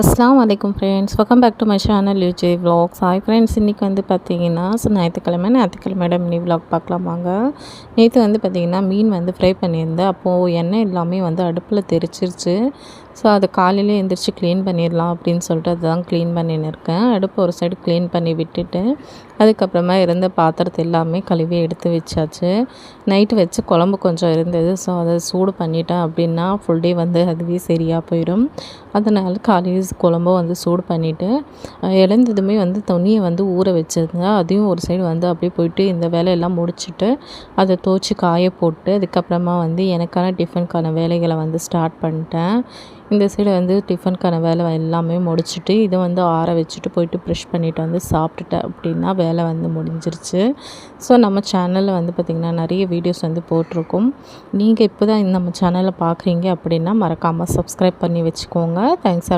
அஸ்ஸலாமு அலைக்கும் friends, welcome back to my channel UJ vlogs. Hi friends, இன்றைக்கி வந்து பார்த்தீங்கன்னா ஞாயிற்றுக்கிழமை மினி விலாக் பார்க்கலாம் வாங்க. நேற்று வந்து பார்த்திங்கன்னா மீன் வந்து ஃப்ரை பண்ணியிருந்தேன். அப்போது எண்ணெய் எல்லாமே வந்து அடுப்பில் தெரிச்சிருச்சு. ஸோ அதை காலையிலே எழுந்திரிச்சு க்ளீன் பண்ணிடலாம் அப்படின்னு சொல்லிட்டு அதுதான் க்ளீன் பண்ணின்னு இருக்கேன். அடுப்பு ஒரு சைடு க்ளீன் பண்ணி விட்டுட்டு அதுக்கப்புறமா இருந்த பாத்திரத்தை எல்லாமே கழுவி எடுத்து வச்சாச்சு. நைட்டு வச்சு குழம்பு கொஞ்சம் இருந்தது. ஸோ அதை சூடு பண்ணிட்டேன் அப்படின்னா ஃபுல் டே வந்து அதுவே சரியாக போயிடும். அதனால் காலையில் குழம்பும் வந்து சூடு பண்ணிவிட்டு எழுந்ததுமே வந்து துணியை வந்து ஊற வச்சுருந்தேன். அதையும் ஒரு சைடு வந்து அப்படியே போயிட்டு இந்த வேலையெல்லாம் முடிச்சுட்டு அதை துவச்சி காய போட்டு அதுக்கப்புறமா வந்து எனக்கான டிஃபனுக்கான வேலைகளை வந்து ஸ்டார்ட் பண்ணிட்டேன். இந்த சைடு வந்து டிஃபனுக்கான வேலை எல்லாமே முடிச்சுட்டு இதை வந்து ஆற வச்சுட்டு போயிட்டு ப்ரெஷ் பண்ணிவிட்டு வந்து சாப்பிட்டுட்டேன் அப்படின்னா வேலை வந்து முடிஞ்சிருச்சு. ஸோ நம்ம சேனலில் வந்து பார்த்திங்கன்னா நிறைய வீடியோஸ் வந்து போட்டிருக்கோம். நீங்கள் இப்போ தான் நம்ம சேனலை பார்க்குறீங்க அப்படின்னா மறக்காமல் சப்ஸ்கிரைப் பண்ணி வச்சுக்கோங்க. தேங்க்ஸ்.